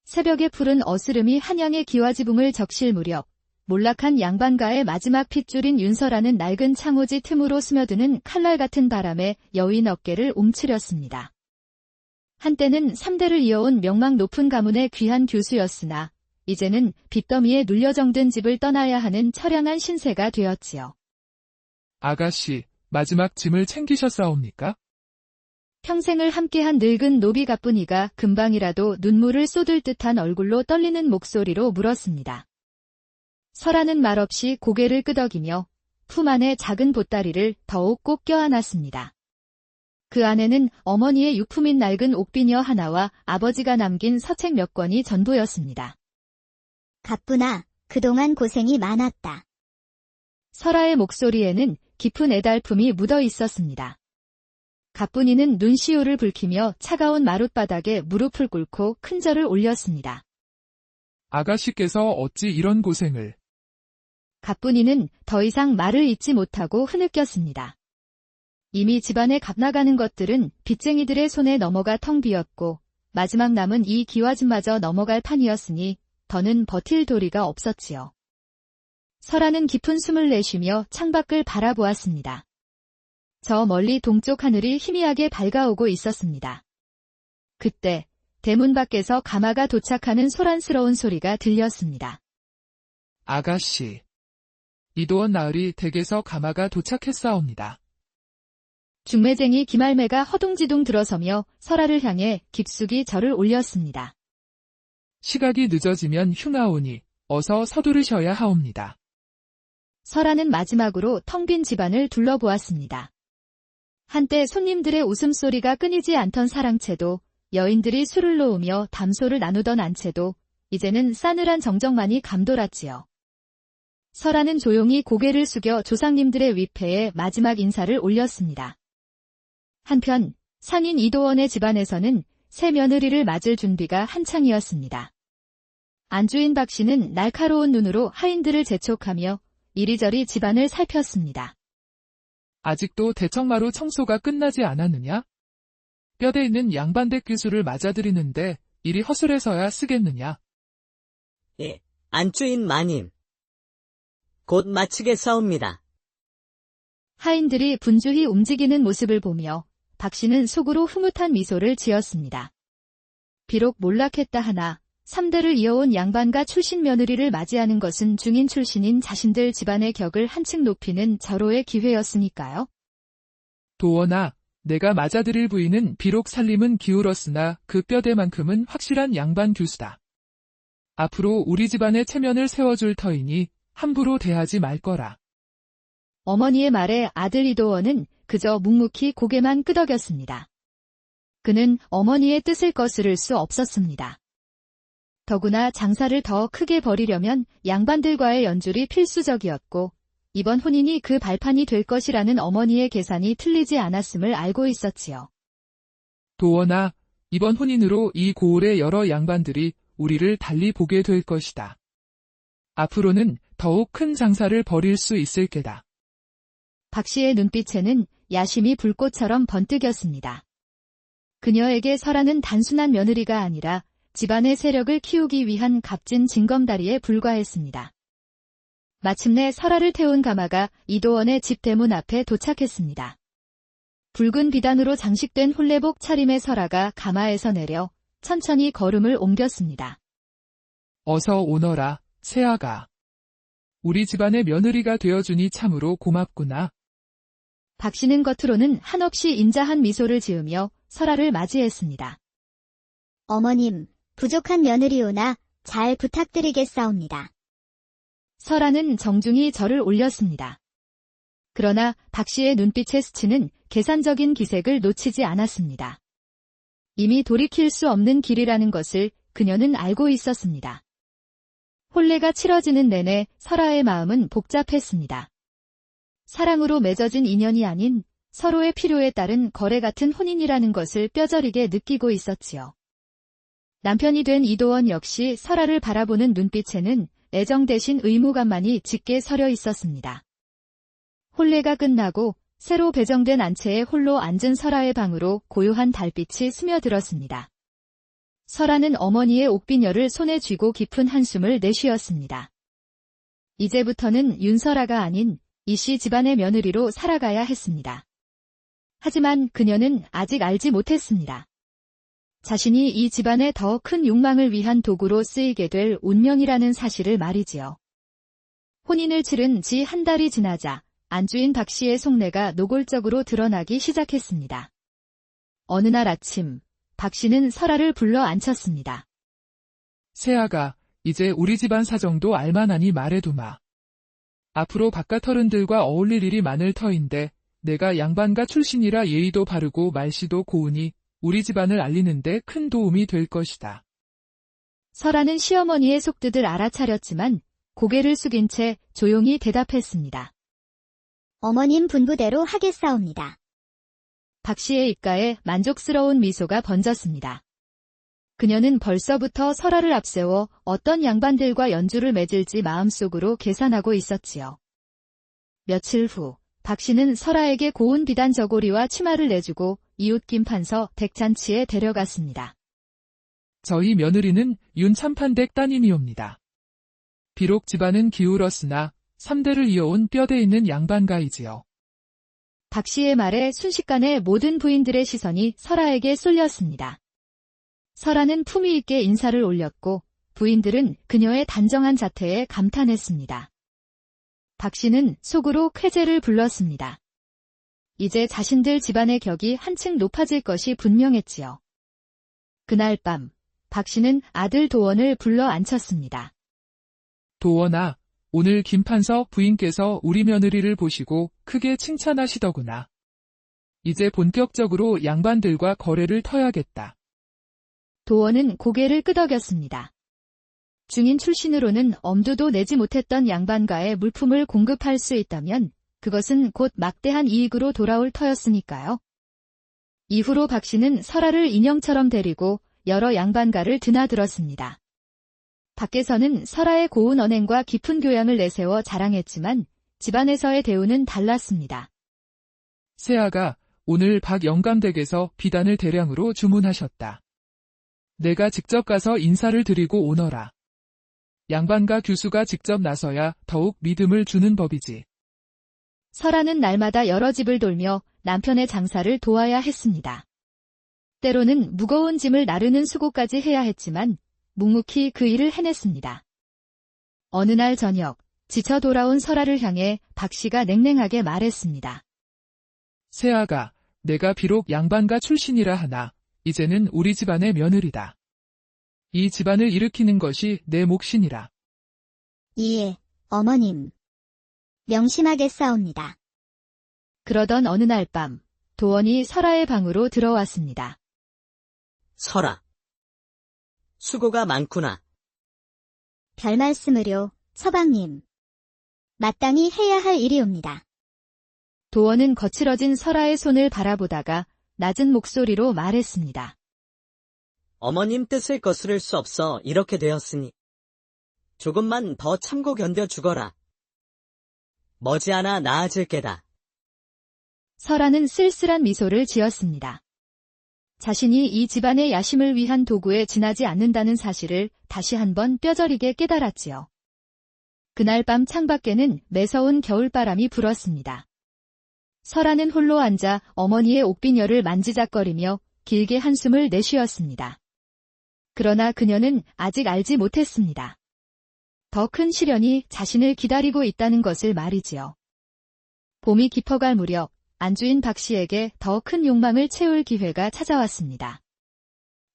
새벽의 푸른 어스름이 한양의 기와지붕을 적실 무렵 몰락한 양반가의 마지막 핏줄인 윤서라는 낡은 창호지 틈으로 스며드는 칼날 같은 바람에 여인 어깨를 움츠렸습니다. 한때는 3대를 이어온 명망 높은 가문의 귀한 교수였으나 이제는 빚더미에 눌려 정든 집을 떠나야 하는 처량한 신세가 되었지요. 아가씨, 마지막 짐을 챙기셨사옵니까? 평생을 함께한 늙은 노비 가뿐이가 금방이라도 눈물을 쏟을 듯한 얼굴로 떨리는 목소리로 물었습니다. 설아는 말없이 고개를 끄덕이며 품 안에 작은 보따리를 더욱 꼭 껴안았습니다. 그 안에는 어머니의 유품인 낡은 옥비녀 하나와 아버지가 남긴 서책 몇 권이 전부였습니다. 가뿐아, 그동안 고생이 많았다. 설아의 목소리에는 깊은 애달픔이 묻어 있었습니다. 가뿐이는 눈시울을 붉히며 차가운 마룻바닥에 무릎을 꿇고 큰 절을 올렸습니다. 아가씨께서 어찌 이런 고생을... 가뿐이는 더 이상 말을 잇지 못하고 흐느꼈습니다. 이미 집안에 값나가는 것들은 빚쟁이들의 손에 넘어가 텅 비었고 마지막 남은 이 기와집마저 넘어갈 판이었으니 더는 버틸 도리가 없었지요. 설아는 깊은 숨을 내쉬며 창밖을 바라보았습니다. 저 멀리 동쪽 하늘이 희미하게 밝아오고 있었습니다. 그때 대문 밖에서 가마가 도착하는 소란스러운 소리가 들렸습니다. 아가씨, 이도원 나으리 댁에서 가마가 도착했사옵니다. 중매쟁이 김할매가 허둥지둥 들어서며 설아를 향해 깊숙이 절을 올렸습니다. 시각이 늦어지면 흉하오니 어서 서두르셔야 하옵니다. 설아는 마지막으로 텅 빈 집안을 둘러보았습니다. 한때 손님들의 웃음소리가 끊이지 않던 사랑채도 여인들이 술을 놓으며 담소를 나누던 안채도 이제는 싸늘한 정적만이 감돌았지요. 설아는 조용히 고개를 숙여 조상님들의 위패에 마지막 인사를 올렸습니다. 한편 상인 이도원의 집안에서는 새 며느리를 맞을 준비가 한창이었습니다. 안주인 박씨는 날카로운 눈으로 하인들을 재촉하며 이리저리 집안을 살폈습니다. 아직도 대청마루 청소가 끝나지 않았느냐? 뼈대 있는 양반댁 교수를 맞아들이는데 일이 허술해서야 쓰겠느냐? 예, 안주인 마님. 곧 마치겠사옵니다. 하인들이 분주히 움직이는 모습을 보며 박씨는 속으로 흐뭇한 미소를 지었습니다. 비록 몰락했다 하나 3대를 이어온 양반가 출신 며느리를 맞이하는 것은 중인 출신인 자신들 집안의 격을 한층 높이는 절호의 기회였으니까요. 도원아, 내가 맞아들일 부인은 비록 살림은 기울었으나 그 뼈대만큼은 확실한 양반 교수다. 앞으로 우리 집안의 체면을 세워줄 터이니 함부로 대하지 말 거라. 어머니의 말에 아들 이도원은 그저 묵묵히 고개만 끄덕였습니다. 그는 어머니의 뜻을 거스를 수 없었습니다. 더구나 장사를 더 크게 벌이려면 양반들과의 연줄이 필수적이었고 이번 혼인이 그 발판이 될 것이라는 어머니의 계산이 틀리지 않았음을 알고 있었지요. 도원아, 이번 혼인으로 이 고을의 여러 양반들이 우리를 달리 보게 될 것이다. 앞으로는 더욱 큰 장사를 벌일 수 있을 게다. 박씨의 눈빛에는 야심이 불꽃처럼 번뜩였습니다. 그녀에게 설아는 단순한 며느리가 아니라 집안의 세력을 키우기 위한 값진 징검다리에 불과했습니다. 마침내 설아를 태운 가마가 이도원의 집 대문 앞에 도착했습니다. 붉은 비단으로 장식된 홀레복 차림의 설아가 가마에서 내려 천천히 걸음을 옮겼습니다. 어서 오너라, 새아가. 우리 집안의 며느리가 되어주니 참으로 고맙구나. 박씨는 겉으로는 한없이 인자한 미소를 지으며 설아를 맞이했습니다. 어머님, 부족한 며느리오나 잘 부탁드리겠사옵니다. 설아는 정중히 절을 올렸습니다. 그러나 박씨의 눈빛에 스치는 계산적인 기색을 놓치지 않았습니다. 이미 돌이킬 수 없는 길이라는 것을 그녀는 알고 있었습니다. 혼례가 치러지는 내내 설아의 마음은 복잡했습니다. 사랑으로 맺어진 인연이 아닌 서로의 필요에 따른 거래 같은 혼인이라는 것을 뼈저리게 느끼고 있었지요. 남편이 된 이도원 역시 설아를 바라보는 눈빛에는 애정 대신 의무감만이 짙게 서려 있었습니다. 혼례가 끝나고 새로 배정된 안채에 홀로 앉은 설아의 방으로 고요한 달빛이 스며들었습니다. 설아는 어머니의 옥비녀를 손에 쥐고 깊은 한숨을 내쉬었습니다. 이제부터는 윤설아가 아닌 이씨 집안의 며느리로 살아가야 했습니다. 하지만 그녀는 아직 알지 못했습니다. 자신이 이 집안의 더 큰 욕망을 위한 도구로 쓰이게 될 운명이라는 사실을 말이지요. 혼인을 치른 지 한 달이 지나자 안주인 박씨의 속내가 노골적으로 드러나기 시작했습니다. 어느 날 아침, 박씨는 설아를 불러 앉혔습니다. 새아가, 이제 우리 집안 사정도 알만하니 말해두마. 앞으로 바깥 어른들과 어울릴 일이 많을 터인데 내가 양반가 출신이라 예의도 바르고 말씨도 고우니 우리 집안을 알리는데 큰 도움이 될 것이다. 설아는 시어머니의 속뜻을 알아차렸지만 고개를 숙인 채 조용히 대답했습니다. 어머님 분부대로 하겠사옵니다. 박씨의 입가에 만족스러운 미소가 번졌습니다. 그녀는 벌써부터 설아를 앞세워 어떤 양반들과 연주를 맺을지 마음속으로 계산하고 있었지요. 며칠 후, 박씨는 설아에게 고운 비단 저고리와 치마를 내주고 이웃 김판서 댁잔치에 데려갔습니다. 저희 며느리는 윤참판댁 따님이옵니다. 비록 집안은 기울었으나 3대를 이어온 뼈대 있는 양반가이지요. 박씨의 말에 순식간에 모든 부인들의 시선이 설아에게 쏠렸습니다. 설아는 품위 있게 인사를 올렸고 부인들은 그녀의 단정한 자태에 감탄했습니다. 박씨는 속으로 쾌재를 불렀습니다. 이제 자신들 집안의 격이 한층 높아질 것이 분명했지요. 그날 밤, 박씨는 아들 도원을 불러 앉혔습니다. 도원아, 오늘 김판서 부인께서 우리 며느리를 보시고 크게 칭찬하시더구나. 이제 본격적으로 양반들과 거래를 터야겠다. 도원은 고개를 끄덕였습니다. 중인 출신으로는 엄두도 내지 못했던 양반가에 물품을 공급할 수 있다면 그것은 곧 막대한 이익으로 돌아올 터였으니까요. 이후로 박씨는 설아를 인형처럼 데리고 여러 양반가를 드나들었습니다. 밖에서는 설아의 고운 언행과 깊은 교양을 내세워 자랑했지만 집안에서의 대우는 달랐습니다. 새아가 오늘 박 영감댁에서 비단을 대량으로 주문하셨다. 내가 직접 가서 인사를 드리고 오너라. 양반가 교수가 직접 나서야 더욱 믿음을 주는 법이지. 설아는 날마다 여러 집을 돌며 남편의 장사를 도와야 했습니다. 때로는 무거운 짐을 나르는 수고까지 해야 했지만 묵묵히 그 일을 해냈습니다. 어느 날 저녁, 지쳐 돌아온 설아를 향해 박씨가 냉랭하게 말했습니다. 새아가, 내가 비록 양반가 출신이라 하나 이제는 우리 집안의 며느리다. 이 집안을 일으키는 것이 내 몫이니라. 예, 어머님. 명심하겠사옵니다. 그러던 어느 날 밤, 도원이 설아의 방으로 들어왔습니다. 설아. 수고가 많구나. 별 말씀을요, 서방님. 마땅히 해야 할 일이옵니다. 도원은 거칠어진 설아의 손을 바라보다가 낮은 목소리로 말했습니다. 어머님 뜻을 거스를 수 없어 이렇게 되었으니 조금만 더 참고 견뎌 주거라. 머지않아 나아질 게다. 설아는 쓸쓸한 미소를 지었습니다. 자신이 이 집안의 야심을 위한 도구에 지나지 않는다는 사실을 다시 한번 뼈저리게 깨달았지요. 그날 밤 창밖에는 매서운 겨울바람이 불었습니다. 설아는 홀로 앉아 어머니의 옥비녀를 만지작거리며 길게 한숨을 내쉬었습니다. 그러나 그녀는 아직 알지 못했습니다. 더 큰 시련이 자신을 기다리고 있다는 것을 말이지요. 봄이 깊어갈 무렵 안주인 박씨에게 더 큰 욕망을 채울 기회가 찾아왔습니다.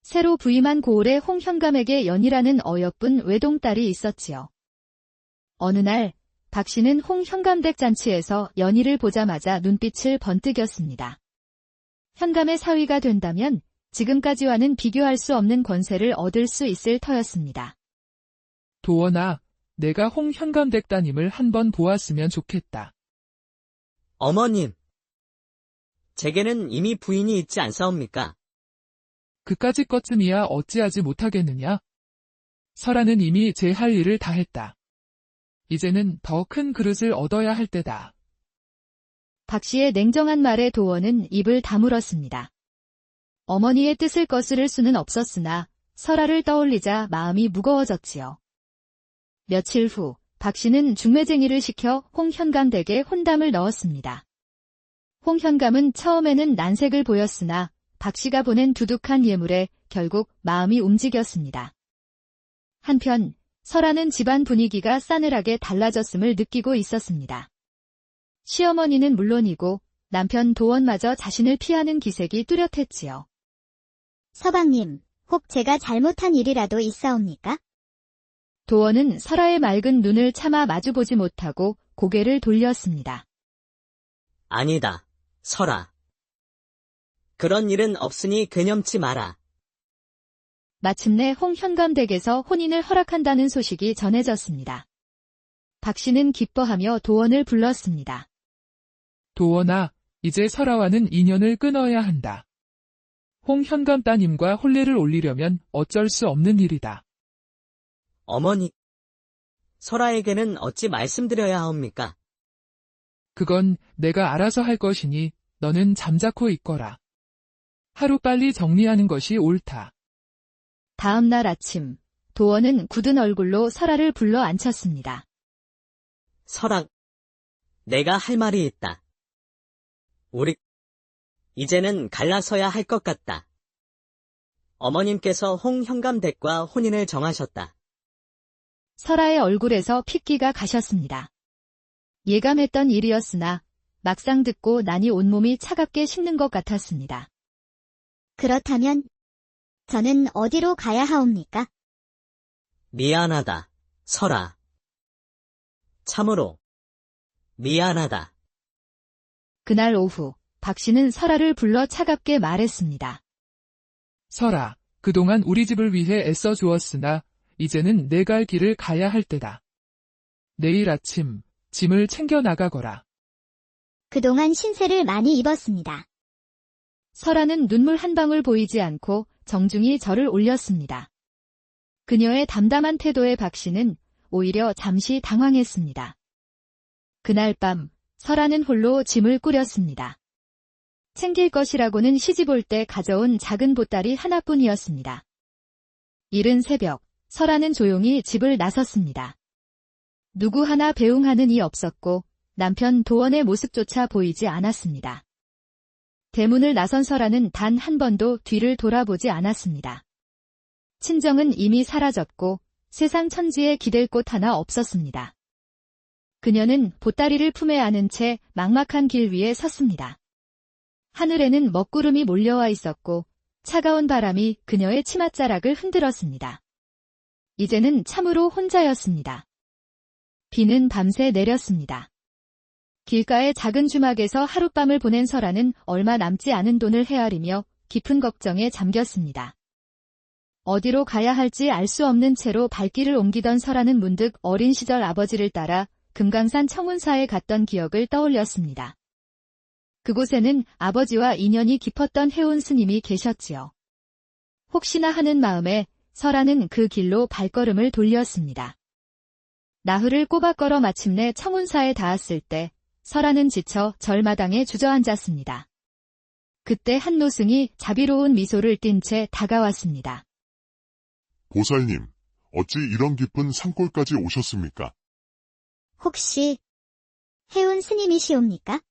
새로 부임한 고을의 홍현감에게 연이라는 어여쁜 외동딸이 있었지요. 어느 날 박씨는 홍현감댁 잔치에서 연희를 보자마자 눈빛을 번뜩였습니다. 현감의 사위가 된다면 지금까지와는 비교할 수 없는 권세를 얻을 수 있을 터였습니다. 도원아, 내가 홍현감댁 따님을 한번 보았으면 좋겠다. 어머님. 제게는 이미 부인이 있지 않사옵니까? 그까짓 것쯤이야 어찌하지 못하겠느냐? 설아는 이미 제 할 일을 다 했다. 이제는 더 큰 그릇을 얻어야 할 때다. 박씨의 냉정한 말에 도원은 입을 다물었습니다. 어머니의 뜻을 거스를 수는 없었으나 설아를 떠올리자 마음이 무거워졌지요. 며칠 후 박씨는 중매쟁이를 시켜 홍현감 댁에 혼담을 넣었습니다. 홍현감은 처음에는 난색을 보였으나 박씨가 보낸 두둑한 예물에 결국 마음이 움직였습니다. 한편 설아는 집안 분위기가 싸늘하게 달라졌음을 느끼고 있었습니다. 시어머니는 물론이고 남편 도원마저 자신을 피하는 기색이 뚜렷했지요. 서방님, 혹 제가 잘못한 일이라도 있사옵니까? 도원은 설아의 맑은 눈을 차마 마주보지 못하고 고개를 돌렸습니다. 아니다, 설아. 그런 일은 없으니 괴념치 마라. 마침내 홍현감 댁에서 혼인을 허락한다는 소식이 전해졌습니다. 박씨는 기뻐하며 도원을 불렀습니다. 도원아, 이제 설아와는 인연을 끊어야 한다. 홍현감 따님과 혼례를 올리려면 어쩔 수 없는 일이다. 어머니, 설아에게는 어찌 말씀드려야 하옵니까? 그건 내가 알아서 할 것이니 너는 잠자코 있거라. 하루빨리 정리하는 것이 옳다. 다음 날 아침, 도원은 굳은 얼굴로 설아를 불러 앉혔습니다. 설아, 내가 할 말이 있다. 우리 이제는 갈라서야 할 것 같다. 어머님께서 홍현감 댁과 혼인을 정하셨다. 설아의 얼굴에서 핏기가 가셨습니다. 예감했던 일이었으나 막상 듣고 나니 온몸이 차갑게 식는 것 같았습니다. 그렇다면 저는 어디로 가야 하옵니까? 미안하다, 설아. 참으로 미안하다. 그날 오후 박씨는 설아를 불러 차갑게 말했습니다. 설아, 그동안 우리 집을 위해 애써 주었으나 이제는 내 갈 길을 가야 할 때다. 내일 아침 짐을 챙겨 나가거라. 그동안 신세를 많이 입었습니다. 설아는 눈물 한 방울 보이지 않고 정중히 절을 올렸습니다. 그녀의 담담한 태도에 박씨는 오히려 잠시 당황했습니다. 그날 밤 설아는 홀로 짐을 꾸렸습니다. 챙길 것이라고는 시집 올 때 가져온 작은 보따리 하나뿐이었습니다. 이른 새벽 설아는 조용히 집을 나섰습니다. 누구 하나 배웅하는 이 없었고 남편 도원의 모습조차 보이지 않았습니다. 대문을 나선 설아는 단 한 번도 뒤를 돌아보지 않았습니다. 친정은 이미 사라졌고 세상 천지에 기댈 곳 하나 없었습니다. 그녀는 보따리를 품에 안은 채 막막한 길 위에 섰습니다. 하늘에는 먹구름이 몰려와 있었고 차가운 바람이 그녀의 치맛자락을 흔들었습니다. 이제는 참으로 혼자였습니다. 비는 밤새 내렸습니다. 길가의 작은 주막에서 하룻밤을 보낸 설아는 얼마 남지 않은 돈을 헤아리며 깊은 걱정에 잠겼습니다. 어디로 가야 할지 알 수 없는 채로 발길을 옮기던 설아는 문득 어린 시절 아버지를 따라 금강산 청운사에 갔던 기억을 떠올렸습니다. 그곳에는 아버지와 인연이 깊었던 해운 스님이 계셨지요. 혹시나 하는 마음에 설아는 그 길로 발걸음을 돌렸습니다. 나흘을 꼬박 걸어 마침내 청운사에 닿았을 때 설아는 지쳐 절마당에 주저앉았습니다. 그때 한 노승이 자비로운 미소를 띤 채 다가왔습니다. 보살님, 어찌 이런 깊은 산골까지 오셨습니까? 혹시 해운 스님이시옵니까?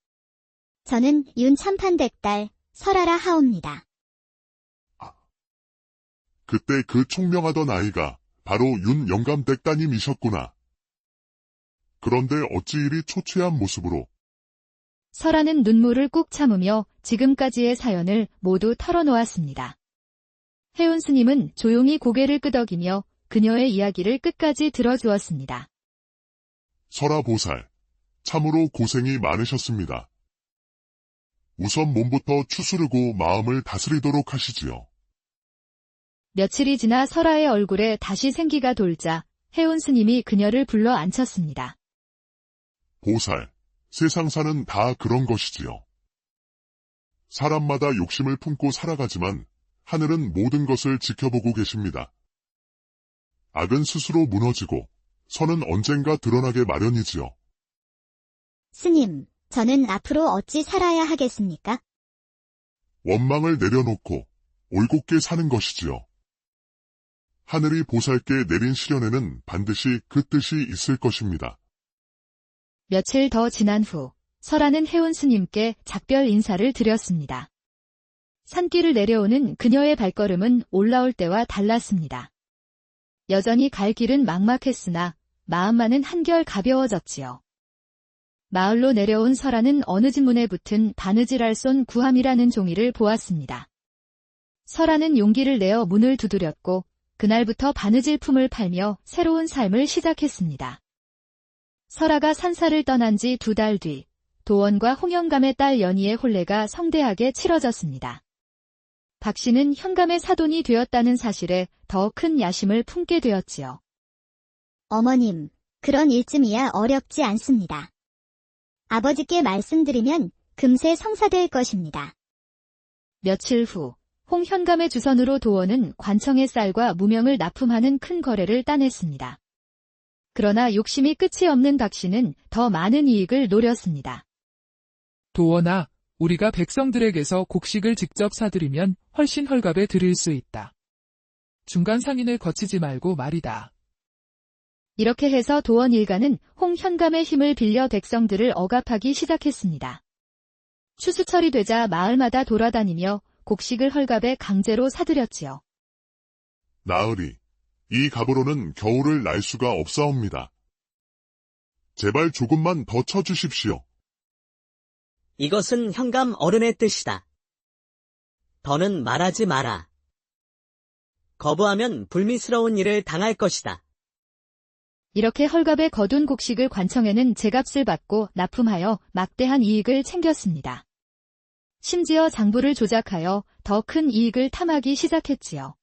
저는 윤참판댁 딸 설아라 하옵니다. 그때 그 총명하던 아이가 바로 윤영감댁 따님이셨구나. 그런데 어찌 이리 초췌한 모습으로. 설아는 눈물을 꾹 참으며 지금까지의 사연을 모두 털어놓았습니다. 해운 스님은 조용히 고개를 끄덕이며 그녀의 이야기를 끝까지 들어주었습니다. 설아보살, 참으로 고생이 많으셨습니다. 우선 몸부터 추스르고 마음을 다스리도록 하시지요. 며칠이 지나 설아의 얼굴에 다시 생기가 돌자 해운 스님이 그녀를 불러 앉혔습니다. 보살, 세상사는 다 그런 것이지요. 사람마다 욕심을 품고 살아가지만 하늘은 모든 것을 지켜보고 계십니다. 악은 스스로 무너지고 선은 언젠가 드러나게 마련이지요. 스님, 저는 앞으로 어찌 살아야 하겠습니까? 원망을 내려놓고 올곧게 사는 것이지요. 하늘이 보살께 내린 시련에는 반드시 그 뜻이 있을 것입니다. 며칠 더 지난 후 설아는 해운 스님께 작별 인사를 드렸습니다. 산길을 내려오는 그녀의 발걸음은 올라올 때와 달랐습니다. 여전히 갈 길은 막막했으나 마음만은 한결 가벼워졌지요. 마을로 내려온 설아는 어느 집 문에 붙은 바느질할 쏜 구함이라는 종이를 보았습니다. 설아는 용기를 내어 문을 두드렸고 그날부터 바느질품을 팔며 새로운 삶을 시작했습니다. 설아가 산사를 떠난 지 2달 뒤 도원과 홍영감의 딸 연희의 혼례가 성대하게 치러졌습니다. 박 씨는 현감의 사돈이 되었다는 사실에 더 큰 야심을 품게 되었지요. 어머님, 그런 일쯤이야 어렵지 않습니다. 아버지께 말씀드리면 금세 성사될 것입니다. 며칠 후 홍현감의 주선으로 도원은 관청의 쌀과 무명을 납품하는 큰 거래를 따냈습니다. 그러나 욕심이 끝이 없는 박 씨는 더 많은 이익을 노렸습니다. 도원아, 우리가 백성들에게서 곡식을 직접 사들이면 훨씬 헐값에 드릴 수 있다. 중간 상인을 거치지 말고 말이다. 이렇게 해서 도원 일가는 홍현감의 힘을 빌려 백성들을 억압하기 시작했습니다. 추수철이 되자 마을마다 돌아다니며 곡식을 헐값에 강제로 사들였지요. 나으리, 이 값으로는 겨울을 날 수가 없사옵니다. 제발 조금만 더 쳐주십시오. 이것은 현감 어른의 뜻이다. 더는 말하지 마라. 거부하면 불미스러운 일을 당할 것이다. 이렇게 헐값에 거둔 곡식을 관청에는 제값을 받고 납품하여 막대한 이익을 챙겼습니다. 심지어 장부를 조작하여 더 큰 이익을 탐하기 시작했지요.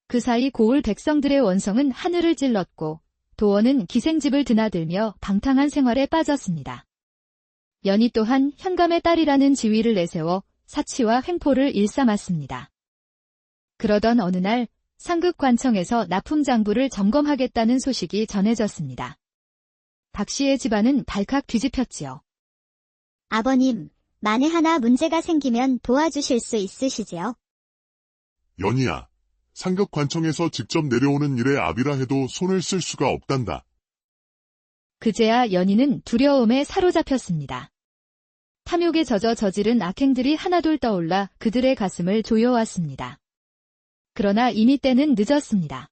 그 사이 고을 백성들의 원성은 하늘을 찔렀고 도원은 기생집을 드나들며 방탕한 생활에 빠졌습니다. 연희 또한 현감의 딸이라는 지위를 내세워 사치와 횡포를 일삼았습니다. 그러던 어느 날 상극관청에서 납품장부를 점검하겠다는 소식이 전해졌습니다. 박 씨의 집안은 발칵 뒤집혔지요. 아버님, 만에 하나 문제가 생기면 도와주실 수 있으시지요? 연희야, 상급관청에서 직접 내려오는 일에 압이라 해도 손을 쓸 수가 없단다. 그제야 연희는 두려움에 사로잡혔습니다. 탐욕에 젖어 저지른 악행들이 하나둘 떠올라 그들의 가슴을 조여왔습니다. 그러나 이미 때는 늦었습니다.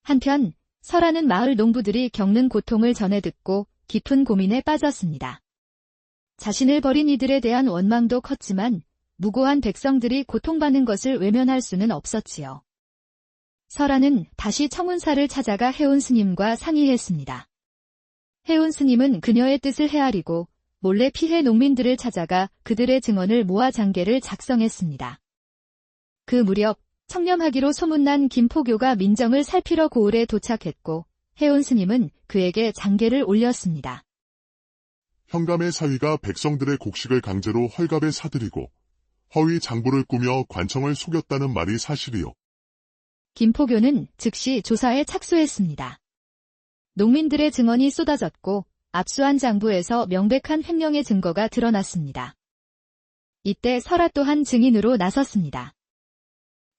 한편 설아는 마을 농부들이 겪는 고통을 전해 듣고 깊은 고민에 빠졌습니다. 자신을 버린 이들에 대한 원망도 컸지만 무고한 백성들이 고통받는 것을 외면할 수는 없었지요. 설아는 다시 청운사를 찾아가 해운 스님과 상의했습니다. 해운 스님은 그녀의 뜻을 헤아리고 몰래 피해 농민들을 찾아가 그들의 증언을 모아 장계를 작성했습니다. 그 무렵 청렴하기로 소문난 김포교가 민정을 살피러 고을에 도착했고 해운 스님은 그에게 장계를 올렸습니다. 현감의 사위가 백성들의 곡식을 강제로 헐값에 사들이고 허위 장부를 꾸며 관청을 속였다는 말이 사실이요. 김포교는 즉시 조사에 착수했습니다. 농민들의 증언이 쏟아졌고 압수한 장부에서 명백한 횡령의 증거가 드러났습니다. 이때 설아 또한 증인으로 나섰습니다.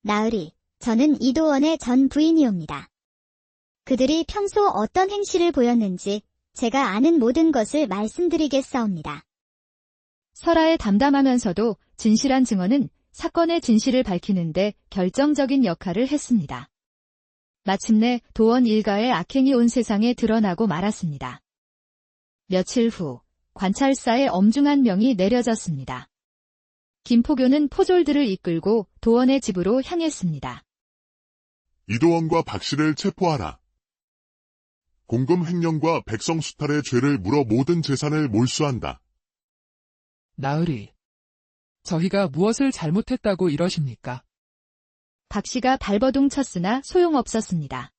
나으리, 저는 이도원의 전 부인이옵니다. 그들이 평소 어떤 행실을 보였는지 제가 아는 모든 것을 말씀드리겠사옵니다. 설아의 담담하면서도 진실한 증언은 사건의 진실을 밝히는데 결정적인 역할을 했습니다. 마침내 도원 일가의 악행이 온 세상에 드러나고 말았습니다. 며칠 후 관찰사의 엄중한 명이 내려졌습니다. 김포교는 포졸들을 이끌고 도원의 집으로 향했습니다. 이도원과 박 씨를 체포하라. 공금 횡령과 백성 수탈의 죄를 물어 모든 재산을 몰수한다. 나으리, 저희가 무엇을 잘못했다고 이러십니까? 박 씨가 발버둥 쳤으나 소용없었습니다.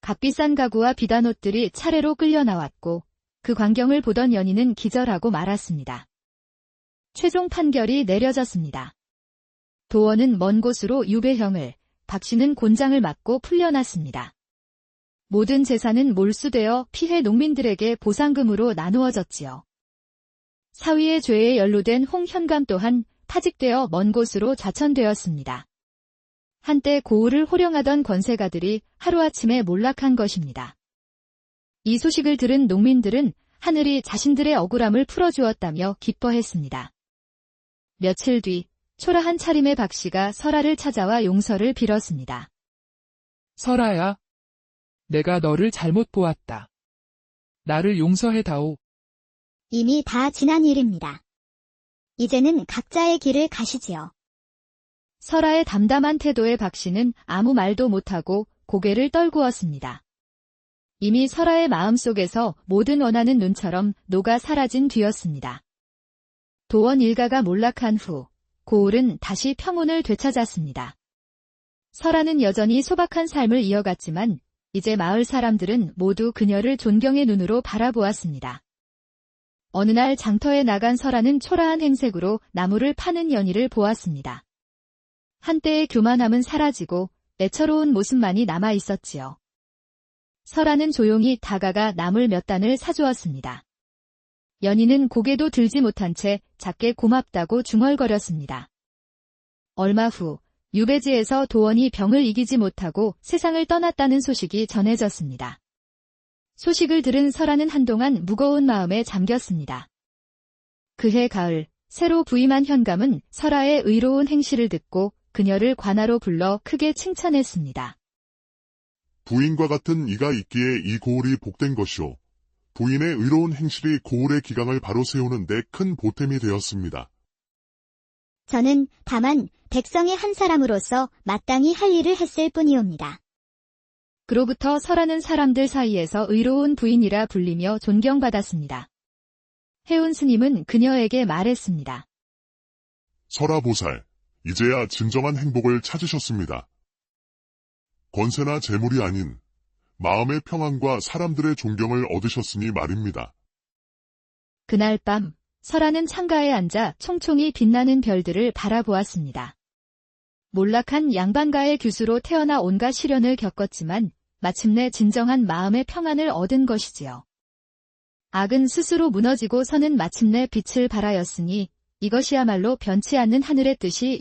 값비싼 가구와 비단 옷들이 차례로 끌려 나왔고 그 광경을 보던 연희는 기절하고 말았습니다. 최종 판결이 내려졌습니다. 도원은 먼 곳으로 유배형을, 박 씨는 곤장을 맞고 풀려났습니다. 모든 재산은 몰수되어 피해 농민들에게 보상금으로 나누어졌지요. 사위의 죄에 연루된 홍현감 또한 파직되어 먼 곳으로 좌천되었습니다. 한때 고을을 호령하던 권세가들이 하루아침에 몰락한 것입니다. 이 소식을 들은 농민들은 하늘이 자신들의 억울함을 풀어주었다며 기뻐했습니다. 며칠 뒤 초라한 차림의 박씨가 설아를 찾아와 용서를 빌었습니다. 설아야, 내가 너를 잘못 보았다. 나를 용서해다오. 이미 다 지난 일입니다. 이제는 각자의 길을 가시지요. 설아의 담담한 태도에 박씨는 아무 말도 못하고 고개를 떨구었습니다. 이미 설아의 마음속에서 모든 원하는 눈처럼 녹아 사라진 뒤였습니다. 도원 일가가 몰락한 후 고을은 다시 평온을 되찾았습니다. 설아는 여전히 소박한 삶을 이어갔지만 이제 마을 사람들은 모두 그녀를 존경의 눈으로 바라보았습니다. 어느 날 장터에 나간 설아는 초라한 행색으로 나무를 파는 연희를 보았습니다. 한때의 교만함은 사라지고 애처로운 모습만이 남아 있었지요. 설아는 조용히 다가가 나물 몇 단을 사주었습니다. 연희는 고개도 들지 못한 채 작게 고맙다고 중얼거렸습니다. 얼마 후 유배지에서 도원이 병을 이기지 못하고 세상을 떠났다는 소식이 전해졌습니다. 소식을 들은 설아는 한동안 무거운 마음에 잠겼습니다. 그해 가을 새로 부임한 현감은 설아의 의로운 행실을 듣고 그녀를 관하로 불러 크게 칭찬했습니다. 부인과 같은 이가 있기에 이 고을이 복된 것이오. 부인의 의로운 행실이 고을의 기강을 바로 세우는 데 큰 보탬이 되었습니다. 저는 다만 백성의 한 사람으로서 마땅히 할 일을 했을 뿐이옵니다. 그로부터 설아는 사람들 사이에서 의로운 부인이라 불리며 존경받았습니다. 해운 스님은 그녀에게 말했습니다. 설아 보살, 이제야 진정한 행복을 찾으셨습니다. 권세나 재물이 아닌 마음의 평안과 사람들의 존경을 얻으셨으니 말입니다. 그날 밤 설아는 창가에 앉아 총총히 빛나는 별들을 바라보았습니다. 몰락한 양반가의 규수로 태어나 온갖 시련을 겪었지만 마침내 진정한 마음의 평안을 얻은 것이지요. 악은 스스로 무너지고 선은 마침내 빛을 발하였으니 이것이야말로 변치 않는 하늘의 뜻이